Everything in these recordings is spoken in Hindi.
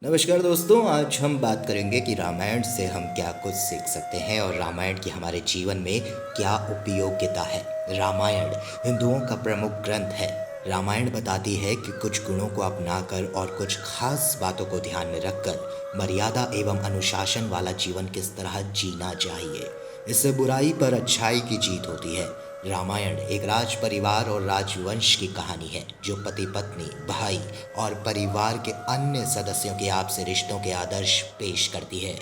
नमस्कार दोस्तों, आज हम बात करेंगे कि रामायण से हम क्या कुछ सीख सकते हैं और रामायण की हमारे जीवन में क्या उपयोगिता है। रामायण हिंदुओं का प्रमुख ग्रंथ है। रामायण बताती है कि कुछ गुणों को अपनाकर और कुछ खास बातों को ध्यान में रखकर मर्यादा एवं अनुशासन वाला जीवन किस तरह जीना चाहिए। इससे बुराई पर अच्छाई की जीत होती है। रामायण एक राज परिवार और राजवंश की कहानी है जो पति पत्नी, भाई और परिवार के अन्य सदस्यों के आपसी रिश्तों के आदर्श पेश करती है।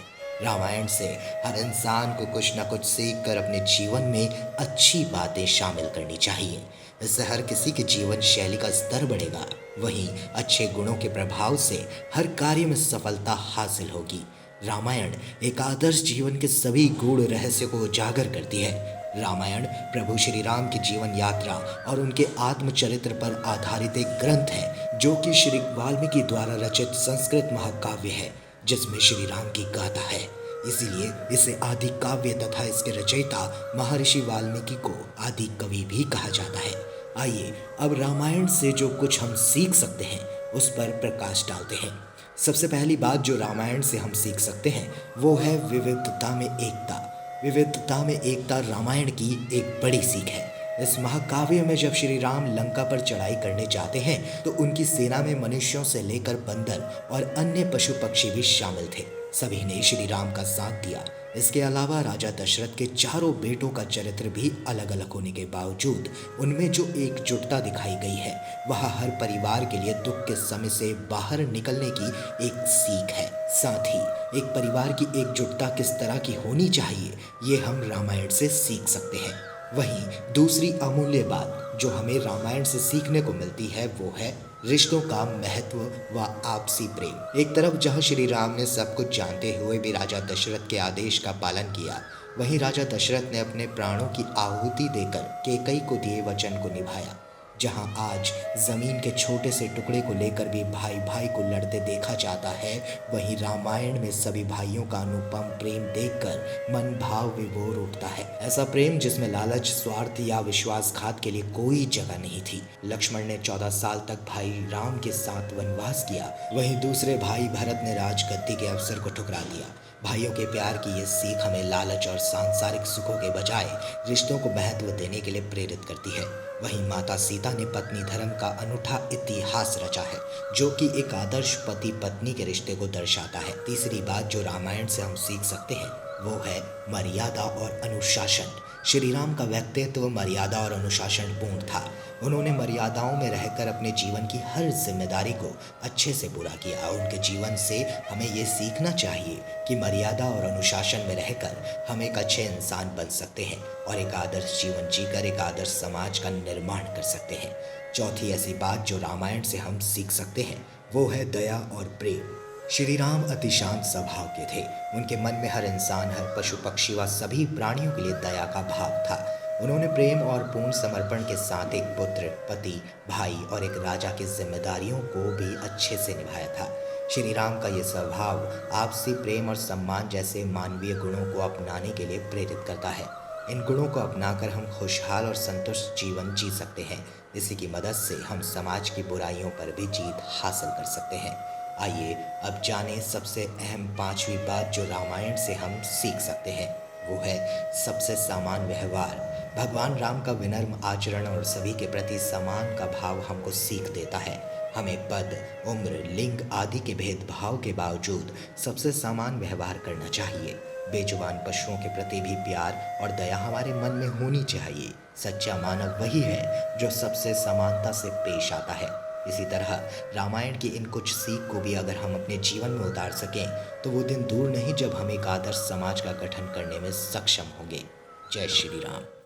रामायण से हर इंसान को कुछ न कुछ सीख कर अपने जीवन में अच्छी बातें शामिल करनी चाहिए। इससे हर किसी के जीवन शैली का स्तर बढ़ेगा। वहीं अच्छे गुणों के प्रभाव से हर कार्य में सफलता हासिल होगी। रामायण एक आदर्श जीवन के सभी गूढ़ रहस्य को उजागर करती है। रामायण प्रभु श्री राम की जीवन यात्रा और उनके आत्मचरित्र पर आधारित एक ग्रंथ है जो कि श्री वाल्मीकि द्वारा रचित संस्कृत महाकाव्य है जिसमें श्री राम की गाथा है। इसीलिए इसे आदि काव्य तथा इसके रचयिता महर्षि वाल्मीकि को आदि कवि भी कहा जाता है। आइए अब रामायण से जो कुछ हम सीख सकते हैं उस पर प्रकाश डालते हैं। सबसे पहली बात जो रामायण से हम सीख सकते हैं वो है विविधता में एकता। विविधता में एकता रामायण की एक बड़ी सीख है। इस महाकाव्य में जब श्री राम लंका पर चढ़ाई करने जाते हैं तो उनकी सेना में मनुष्यों से लेकर बंदर और अन्य पशु पक्षी भी शामिल थे। सभी ने श्री राम का साथ दिया। इसके अलावा राजा दशरथ के चारों बेटों का चरित्र भी अलग अलग होने के बावजूद उनमें जो एकजुटता दिखाई गई है वह हर परिवार के लिए दुख के समय से बाहर निकलने की एक सीख है। साथ ही एक परिवार की एकजुटता किस तरह की होनी चाहिए ये हम रामायण से सीख सकते हैं। वहीं दूसरी अमूल्य बात जो हमें रामायण से सीखने को मिलती है वो है रिश्तों का महत्व व आपसी प्रेम। एक तरफ जहां श्री राम ने सब कुछ जानते हुए भी राजा दशरथ के आदेश का पालन किया, वहीं राजा दशरथ ने अपने प्राणों की आहुति देकर कैकेयी को दिए वचन को निभाया। जहां आज जमीन के छोटे से टुकड़े को लेकर भी भाई भाई को लड़ते देखा जाता है, वहीं रामायण में सभी भाइयों का अनुपम प्रेम देखकर मन भाव विभोर उठता है। ऐसा प्रेम जिसमें लालच, स्वार्थ या विश्वासघात के लिए कोई जगह नहीं थी। लक्ष्मण ने 14 साल तक भाई राम के साथ वनवास किया, वहीं दूसरे भाई भरत ने राजगद्दी के अवसर को ठुकरा दिया। भाइयों के प्यार की ये सीख हमें लालच और सांसारिक सुखों के बजाय रिश्तों को महत्व देने के लिए प्रेरित करती है। वहीं माता सीता ने पत्नी धर्म का अनूठा इतिहास रचा है जो कि एक आदर्श पति पत्नी के रिश्ते को दर्शाता है। तीसरी बात जो रामायण से हम सीख सकते हैं वो है मर्यादा और अनुशासन। श्री राम का व्यक्तित्व मर्यादा और अनुशासन पूर्ण था। उन्होंने मर्यादाओं में रहकर अपने जीवन की हर जिम्मेदारी को अच्छे से पूरा किया। उनके जीवन से हमें ये सीखना चाहिए कि मर्यादा और अनुशासन में रहकर हम एक अच्छे इंसान बन सकते हैं और एक आदर्श जीवन जीकर एक आदर्श समाज का निर्माण कर सकते हैं। चौथी ऐसी बात जो रामायण से हम सीख सकते हैं वो है दया और प्रेम। श्री राम अति शांत स्वभाव के थे। उनके मन में हर इंसान, हर पशु पक्षी व सभी प्राणियों के लिए दया का भाव था। उन्होंने प्रेम और पूर्ण समर्पण के साथ एक पुत्र, पति, भाई और एक राजा की जिम्मेदारियों को भी अच्छे से निभाया था। श्री राम का ये स्वभाव आपसी प्रेम और सम्मान जैसे मानवीय गुणों को अपनाने के लिए प्रेरित करता है। इन गुणों को अपनाकर हम खुशहाल और संतुष्ट जीवन जी सकते हैं। इसी की मदद से हम समाज की बुराइयों पर भी जीत हासिल कर सकते हैं। आइए अब जानें सबसे अहम पांचवी बात जो रामायण से हम सीख सकते हैं वो है सबसे समान व्यवहार। भगवान राम का विनम्र आचरण और सभी के प्रति सम्मान का भाव हमको सीख देता है। हमें पद, उम्र, लिंग आदि के भेदभाव के बावजूद सबसे समान व्यवहार करना चाहिए। बेजुबान पशुओं के प्रति भी प्यार और दया हमारे मन में होनी चाहिए। सच्चा मानव वही है जो सबसे समानता से पेश आता है। इसी तरह रामायण की इन कुछ सीख को भी अगर हम अपने जीवन में उतार सकें तो वो दिन दूर नहीं जब हम एक आदर्श समाज का गठन करने में सक्षम होंगे। जय श्री राम।